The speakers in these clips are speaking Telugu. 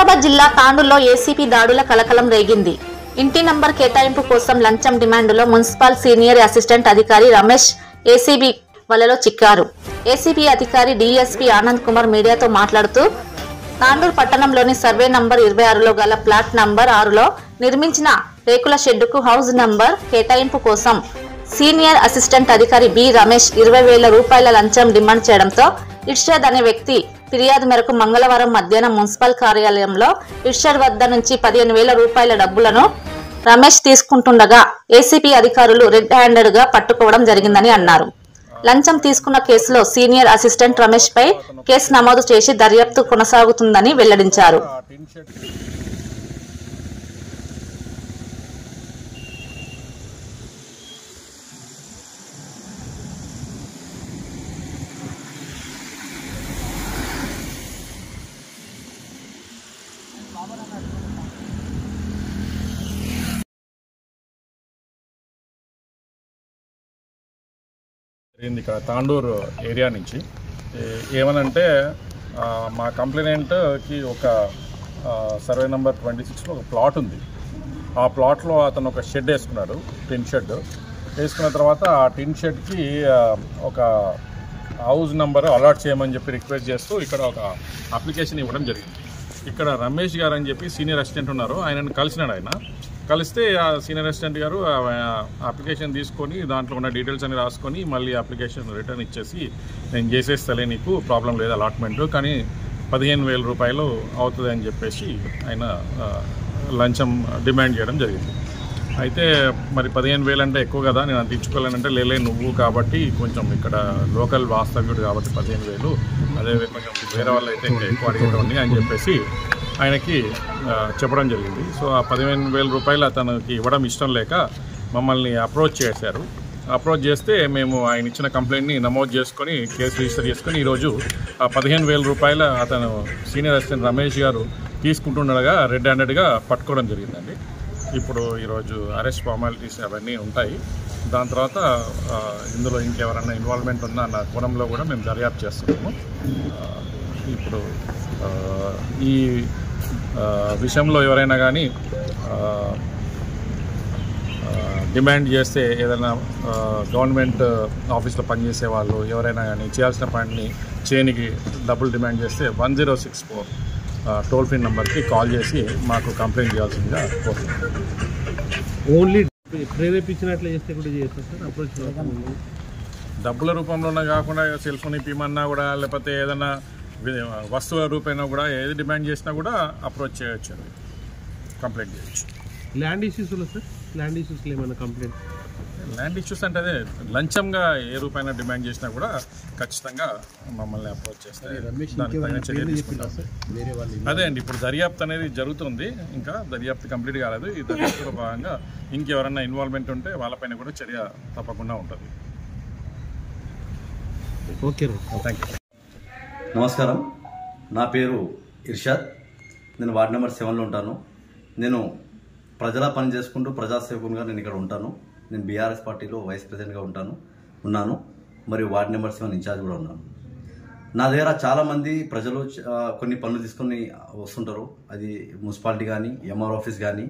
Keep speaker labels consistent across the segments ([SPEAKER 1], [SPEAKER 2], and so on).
[SPEAKER 1] నిజామాబాద్ జిల్లా తాండూరులో ఏసీపీ దాడుల కలకలం రేగింది. ఇంటి నంబర్ కేటాయింపు కోసం లంచం డిమాండ్లో మున్సిపల్ సీనియర్ అసిస్టెంట్ అధికారి రమేష్ ఏసీబీ వలలో చిక్కారు. ఏసీబీ అధికారి డీఎస్పీ ఆనంద్ కుమార్ మీడియాతో మాట్లాడుతూ తాండూరు పట్టణంలోని సర్వే నంబర్ 26లో గల ప్లాట్ నంబర్ 6లో నిర్మించిన రేకుల షెడ్డుకు హౌస్ నంబర్ కేటాయింపు కోసం సీనియర్ అసిస్టెంట్ అధికారి బి రమేష్ 20,000 రూపాయల లంచం డిమాండ్ చేయడంతో ఇర్షాద్ అనే వ్యక్తి ఫిర్యాదు మేరకు మంగళవారం మధ్యాహ్నం మున్సిపల్ కార్యాలయంలో ఇర్షాద్ వద్ద నుంచి 15,000 రూపాయల డబ్బులను రమేష్ తీసుకుంటుండగా ఏసీపీ అధికారులు రెడ్ హ్యాండెడ్ గా పట్టుకోవడం జరిగిందని అన్నారు. లంచం తీసుకున్న కేసులో సీనియర్ అసిస్టెంట్ రమేష్ పై కేసు నమోదు చేసి దర్యాప్తు కొనసాగుతుందని వెల్లడించారు.
[SPEAKER 2] ఇక్కడ తాండూరు ఏరియా నుంచి ఏమనంటే మా కంప్లైనెంట్కి ఒక సర్వే నెంబర్ 26లో ఒక ప్లాట్ ఉంది. ఆ ప్లాట్లో అతను ఒక షెడ్ వేసుకున్నాడు, టిన్ షెడ్ వేసుకున్న తర్వాత ఆ టిన్ షెడ్కి ఒక హౌస్ నెంబర్ అలాట్ చేయమని చెప్పి రిక్వెస్ట్ చేస్తూ ఇక్కడ ఒక అప్లికేషన్ ఇవ్వడం జరిగింది. ఇక్కడ రమేష్ గారు అని చెప్పి సీనియర్ అసిస్టెంట్ ఉన్నారు, ఆయనను కలిసినాడు. ఆయన కలిస్తే ఆ సీనియర్ అసిస్టెంట్ గారు అప్లికేషన్ తీసుకొని దాంట్లో ఉన్న డీటెయిల్స్ అని రాసుకొని మళ్ళీ అప్లికేషన్ రిటర్న్ ఇచ్చేసి నేను చేసేస్తలే, నీకు ప్రాబ్లం లేదు అలాట్మెంట్, కానీ 15,000 రూపాయలు అవుతుంది అని చెప్పేసి ఆయన లంచం డిమాండ్ చేయడం జరిగింది. అయితే మరి 15,000 అంటే ఎక్కువ కదా, నేను అంత ఇచ్చుకోలేనంటే లేలే నువ్వు కాబట్టి కొంచెం ఇక్కడ లోకల్ వాస్తవ్యుడు కాబట్టి 15,000, అదే కొంచెం వేరే వాళ్ళు అయితే ఇంకా ఎక్కువ అడిగేటోండి అని చెప్పేసి ఆయనకి చెప్పడం జరిగింది. సో ఆ 15,000 రూపాయలు అతనికి ఇవ్వడం ఇష్టం లేక మమ్మల్ని అప్రోచ్ చేశారు. అప్రోచ్ చేస్తే మేము ఆయన ఇచ్చిన కంప్లైంట్ని నమోదు చేసుకొని కేసు రిజిస్టర్ చేసుకొని ఈరోజు ఆ 15,000 రూపాయల అతను సీనియర్ అసిస్టెంట్ రమేష్ గారు తీసుకుంటుండగా రెడ్ హ్యాండెడ్గా పట్టుకోవడం జరిగిందండి. ఇప్పుడు ఈరోజు అరెస్ట్ ఫార్మాలిటీస్ అవన్నీ ఉంటాయి. దాని తర్వాత ఇందులో ఇంకెవరన్నా ఇన్వాల్వ్మెంట్ ఉన్నా అన్న కోణంలో కూడా మేము దర్యాప్తు చేస్తున్నాము. ఇప్పుడు ఈ విషయంలో ఎవరైనా కానీ డిమాండ్ చేస్తే ఏదైనా గవర్నమెంట్ ఆఫీస్లో పనిచేసే వాళ్ళు ఎవరైనా కానీ చేయాల్సిన పనిని చేయనికి డబ్బులు డిమాండ్ చేస్తే 1064 టోల్ ఫ్రీ నెంబర్కి కాల్ చేసి మాకు కంప్లైంట్ చేయాల్సిందిగా కోరుతున్నాం.
[SPEAKER 3] ఓన్లీ ప్రేరేపించినట్లు చేస్తే కూడా చేస్తారు సార్ అప్రోచ్
[SPEAKER 2] డబ్బుల రూపంలోనే కాకుండా సెల్ ఫోన్ ఇప్పమన్నా కూడా లేకపోతే ఏదైనా వస్తువుల రూపైనా కూడా ఏది డిమాండ్ చేసినా కూడా అప్రోచ్ చేయొచ్చు, కంప్లైంట్ చేయొచ్చు.
[SPEAKER 3] ల్యాండ్ ఇష్యూస్లో సార్ ల్యాండ్ ఇష్యూస్లో ఏమైనా కంప్లైంట్?
[SPEAKER 2] ల్యాండ్ ఇష్యూస్ అంటే అదే లంచంగా ఏ రూపాయన డిమాండ్ చేసినా కూడా ఖచ్చితంగా మమ్మల్ని అప్రోచ్ చేస్తే దానిపైన చర్య తీసుకుంటాం. అదే అండి, ఇప్పుడు దర్యాప్తు అనేది జరుగుతుంది, ఇంకా దర్యాప్తు కంప్లీట్ కాలేదు. ఈ దర్యాప్తులో భాగంగా ఇంకెవరన్నా ఇన్వాల్వ్మెంట్ ఉంటే వాళ్ళపైన కూడా చర్య తప్పకుండా ఉంటుంది.
[SPEAKER 3] Okay,
[SPEAKER 2] thank you.
[SPEAKER 4] నమస్కారం, నా పేరు ఇర్షాద్. నేను వార్డ్ నెంబర్ 7లో ఉంటాను. నేను ప్రజల పని చేసుకుంటూ ప్రజాసేవకునిగా నేను ఇక్కడ ఉంటాను. నేను బీఆర్ఎస్ పార్టీలో వైస్ ప్రెసిడెంట్గా ఉన్నాను, మరియు వార్డ్ నెంబర్ 7 ఇన్ఛార్జ్ కూడా ఉన్నాను. నా దగ్గర చాలామంది ప్రజలు కొన్ని పనులు తీసుకొని వస్తుంటారు. అది మున్సిపాలిటీ కానీ, ఎంఆర్ ఆఫీస్ కానీ,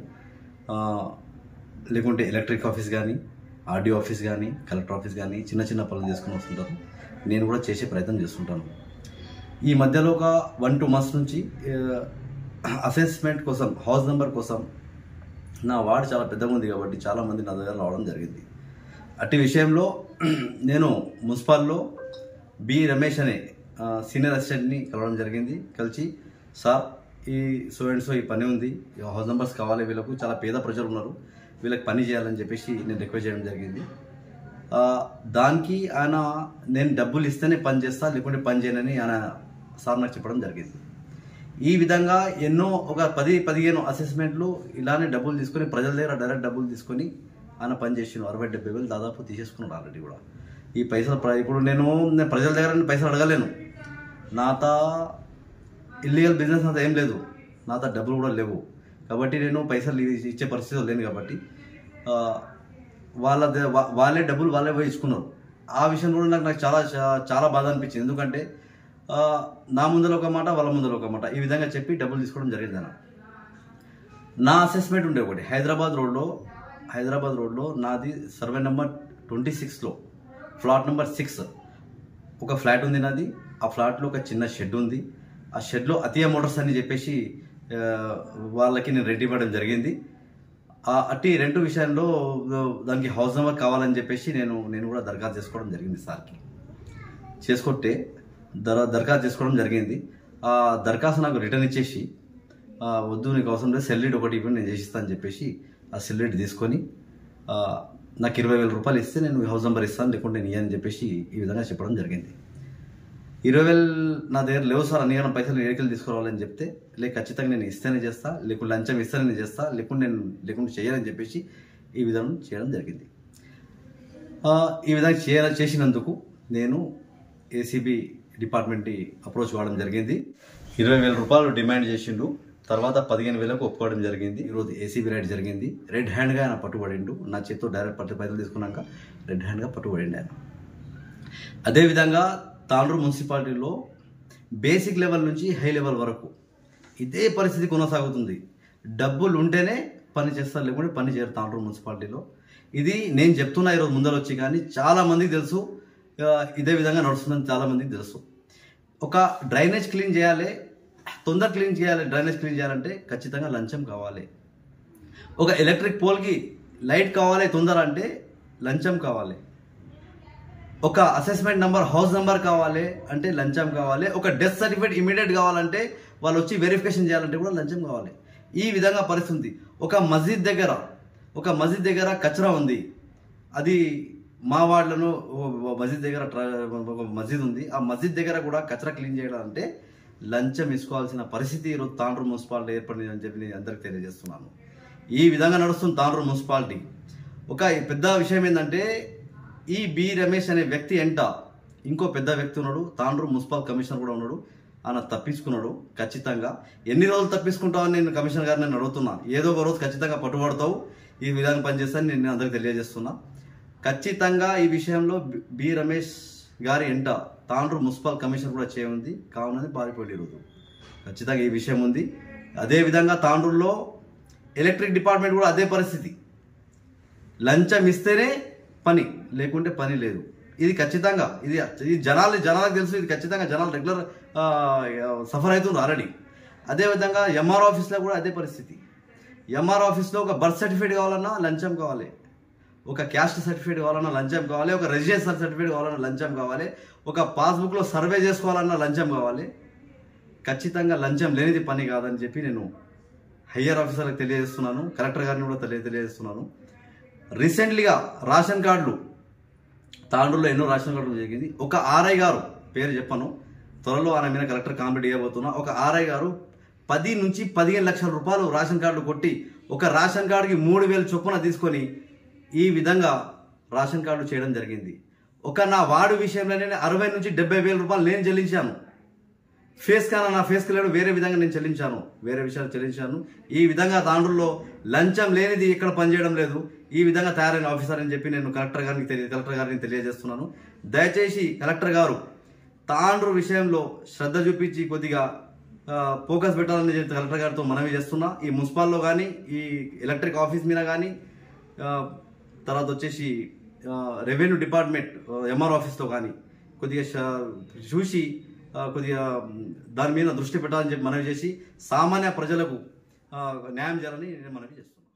[SPEAKER 4] లేకుంటే ఎలక్ట్రిక్ ఆఫీస్ కానీ, ఆర్డీఓ ఆఫీస్ కానీ, కలెక్టర్ ఆఫీస్ కానీ చిన్న చిన్న పనులు చేసుకుని వస్తుంటారు. నేను కూడా చేసే ప్రయత్నం చేస్తుంటాను. ఈ మధ్యలో ఒక 1-2 మంత్స్ నుంచి అసెస్మెంట్ కోసం, హౌస్ నెంబర్ కోసం నా వార్డు చాలా పెద్దగా ఉంది కాబట్టి చాలామంది నా దగ్గర రావడం జరిగింది. అట్టి విషయంలో నేను మున్సిపాల్లో బి రమేష్ అనే సీనియర్ అసిస్టెంట్ని కలవడం జరిగింది. కలిసి సార్ ఈ సో ఈ పని ఉంది, హౌస్ నెంబర్స్ కావాలి, వీళ్ళకు చాలా పేద ప్రజలు ఉన్నారు, వీళ్ళకి పని చేయాలని చెప్పేసి నేను రిక్వెస్ట్ చేయడం జరిగింది. దానికి ఆయన నేను డబ్బులు ఇస్తేనే పని చేస్తా, లేకుంటే పని చేయనని ఆయన సార్ నాకు చెప్పడం జరిగింది. ఈ విధంగా ఎన్నో ఒక 10-15 అసెస్మెంట్లు ఇలానే డబ్బులు తీసుకొని ప్రజల దగ్గర డైరెక్ట్ డబ్బులు తీసుకొని ఆయన పని చేసిన 60-70 వేలు దాదాపు తీసేసుకున్నాడు ఆల్రెడీ కూడా. ఈ పైసలు ఇప్పుడు నేను ప్రజల దగ్గర పైసలు అడగలేను, నాతో ఇల్లీగల్ బిజినెస్ అంతా ఏం లేదు, నాతో డబ్బులు కూడా లేవు కాబట్టి నేను పైసలు ఇచ్చే పరిస్థితి లేను కాబట్టి వాళ్ళే డబ్బులు వాళ్ళే పోయి ఇచ్చుకున్నారు. ఆ విషయం కూడా నాకు చాలా చాలా బాధ అనిపించింది. ఎందుకంటే నా ముందర ఒక మాట, వాళ్ళ ముందర ఒక మాట, ఈ విధంగా చెప్పి డబ్బులు తీసుకోవడం జరిగింది అన్న. నా అసెస్మెంట్ ఉండే ఒకటి హైదరాబాద్ రోడ్లో నాది సర్వే నెంబర్ 26లో ఫ్లాట్ నెంబర్ 6 ఒక ఫ్లాట్ ఉంది నాది. ఆ ఫ్లాట్లో ఒక చిన్న షెడ్ ఉంది. ఆ షెడ్లో అతియా మోటార్స్ అని చెప్పేసి వాళ్ళకి నేను రెంట్ ఇవ్వడం జరిగింది. అట్టి రెంట్ విషయంలో దానికి హౌస్ నెంబర్ కావాలని చెప్పేసి నేను కూడా దరఖాస్తు చేసుకోవడం జరిగింది. సార్కి దరఖాస్తు చేసుకోవడం జరిగింది. ఆ దరఖాస్తు నాకు రిటర్న్ ఇచ్చేసి వద్దు నీకు అవసరం లేదు, సెల్ డీడ్ ఒకటి ఇవ్వండి నేను చేసిస్తాను అని చెప్పేసి ఆ సెల్ డీడ్ తీసుకొని నాకు 20,000 రూపాయలు ఇస్తే నేను హౌస్ నెంబర్ ఇస్తాను, లేకుంటే నేను ఇయ్యని చెప్పేసి ఈ విధంగా చెప్పడం జరిగింది. 20,000 నా దగ్గర లేవు సార్, అన్ని పైసలు ఏడికలు తీసుకురావాలని చెప్తే, ఖచ్చితంగా నేను ఇస్తేనే చేస్తా, లేకుంటే లంచం ఇస్తేనే నేను చేస్తా, లేకుంటే చేయాలని చెప్పేసి ఈ విధంగా చేయడం జరిగింది. ఈ విధంగా చేసినందుకు నేను ఏసీబీ డిపార్ట్మెంట్ని అప్రోచ్ కావడం జరిగింది. 20,000 రూపాయలు డిమాండ్ చేసిండు. తర్వాత 15,000కు ఒప్పుకోవడం జరిగింది. ఈరోజు ఏసీబీ రైడ్ జరిగింది. రెడ్ హ్యాండ్గా ఆయన పట్టుబడిండు. నా చేతితో డైరెక్ట్ పైసలు తీసుకున్నాక రెడ్ హ్యాండ్గా పట్టుబడిండు ఆయన. అదేవిధంగా తాండూరు మున్సిపాలిటీలో బేసిక్ లెవెల్ నుంచి హై లెవెల్ వరకు ఇదే పరిస్థితి కొనసాగుతుంది. డబ్బులు ఉంటేనే పని చేస్తారు, లేకుంటే పని చేయరు తాండూరు మున్సిపాలిటీలో. ఇది నేను చెప్తున్నా ఈరోజు ముందర వచ్చి, కానీ చాలా మందికి తెలుసు ఇదే విధంగా నడుస్తుందని చాలా మందికి తెలుసు. ఒక డ్రైనేజ్ క్లీన్ చేయాలి, తొందర క్లీన్ చేయాలి. డ్రైనేజ్ క్లీన్ చేయాలంటే ఖచ్చితంగా లంచం కావాలి. ఒక ఎలక్ట్రిక్ పోల్కి లైట్ కావాలి తొందర అంటే లంచం కావాలి. ఒక అసెస్మెంట్ నెంబర్, హౌస్ నెంబర్ కావాలి అంటే లంచం కావాలి. ఒక డెత్ సర్టిఫికేట్ ఇమీడియట్ కావాలంటే వాళ్ళు వచ్చి వెరిఫికేషన్ చేయాలంటే కూడా లంచం కావాలి. ఈ విధంగా పరిస్థితి. ఒక మస్జిద్ దగ్గర కచరా ఉంది. అది మా వార్డులను మస్జిద్ దగ్గర ఒక మస్జిద్ ఉంది. ఆ మస్జిద్ దగ్గర కూడా కచరా క్లీన్ చేయాలంటే లంచం ఇసుకోవాల్సిన పరిస్థితి ఈరోజు తాండూరు మున్సిపాలిటీ ఏర్పడింది అని చెప్పి నేను అందరికి తెలియజేస్తున్నాను. ఈ విధంగా నడుస్తుంది తాండూరు మున్సిపాలిటీ. ఒక పెద్ద విషయం ఏంటంటే ఈ బి రమేష్ అనే వ్యక్తి ఎంట ఇంకో పెద్ద వ్యక్తి ఉన్నాడు, తాండూరు మున్సిపల్ కమిషనర్ కూడా ఉన్నాడు. ఆయన తప్పించుకున్నాడు. ఖచ్చితంగా ఎన్ని రోజులు తప్పించుకుంటావని నేను కమిషనర్ గారిని నేను అడుగుతున్నా. ఏదో ఒక రోజు ఖచ్చితంగా పట్టుబడతావు, ఈ విధంగా పనిచేస్తాను నేను అందరికి తెలియజేస్తున్నా. ఖచ్చితంగా ఈ విషయంలో బి రమేష్ గారి ఎంట తాండూరు మున్సిపల్ కమిషనర్ కూడా చేయండి కావునని పారిపోయి ఈరోజు ఖచ్చితంగా ఈ విషయం ఉంది. అదేవిధంగా తాండూరులో ఎలక్ట్రిక్ డిపార్ట్మెంట్ కూడా అదే పరిస్థితి. లంచం ఇస్తేనే పని, లేకుంటే పని లేదు. ఇది ఖచ్చితంగా ఇది జనాలకు తెలుసు. ఇది ఖచ్చితంగా జనాలు రెగ్యులర్ సఫర్ అవుతున్నారు ఆల్రెడీ. అదేవిధంగా ఎంఆర్ ఆఫీస్లో కూడా అదే పరిస్థితి. ఎంఆర్ ఆఫీస్లో ఒక బర్త్ సర్టిఫికేట్ కావాలన్నా లంచం కావాలి, ఒక క్యాస్ట్ సర్టిఫికేట్ కావాలన్నా లంచం కావాలి, ఒక రిజిస్ట్రేషన్ సర్టిఫికేట్ కావాలన్నా లంచం కావాలి, ఒక పాస్బుక్లో సర్వే చేసుకోవాలన్నా లంచం కావాలి. ఖచ్చితంగా లంచం లేనిది పని కాదని చెప్పి నేను హయ్యర్ ఆఫీసర్లకు తెలియజేస్తున్నాను. కలెక్టర్ గారిని కూడా తెలియజేస్తున్నాను. రీసెంట్లీగా రేషన్ కార్డులు తాండూరులో ఎన్నో రేషన్ కార్డులు జరిగింది. ఒక ఆర్ఐ గారు, పేరు చెప్పను, త్వరలో ఆయన మీద కలెక్టర్ కాంప్లీట్ చేయబోతున్నా. ఒక ఆర్ఐ గారు 10 నుంచి 15 లక్షల రూపాయలు రేషన్ కార్డులు కొట్టి ఒక రేషన్ కార్డుకి 3,000 చొప్పున తీసుకొని ఈ విధంగా రేషన్ కార్డు చేయడం జరిగింది. ఒక నా వార్డు విషయంలోనే 60 నుంచి 70,000 రూపాయలు నేను చెల్లించాను. ఫేస్ కానా నా ఫేస్కి లేడు, వేరే విధంగా నేను చెల్లించాను, వేరే విషయాలు చెల్లించాను. ఈ విధంగా తాండూరులో లంచం లేనిది ఇక్కడ పనిచేయడం లేదు. ఈ విధంగా తయారైన ఆఫీసర్ అని చెప్పి నేను కలెక్టర్ గారిని తెలియజేస్తున్నాను. దయచేసి కలెక్టర్ గారు తాండూరు విషయంలో శ్రద్ధ చూపించి కొద్దిగా ఫోకస్ పెట్టాలని చెప్పి కలెక్టర్ గారితో మనవి చేస్తున్నా. ఈ మున్సిపాల్లో కానీ, ఈ ఎలక్ట్రిక్ ఆఫీస్ మీద కానీ, తర్వాత వచ్చేసి రెవెన్యూ డిపార్ట్మెంట్ ఎంఆర్ ఆఫీస్లో కానీ కొద్దిగా చూసి కొద్దిగా దాని మీద దృష్టి పెట్టాలని చెప్పి మనవి చేసి సామాన్య ప్రజలకు న్యాయం చేయాలని నేను మనవి చేస్తున్నాను.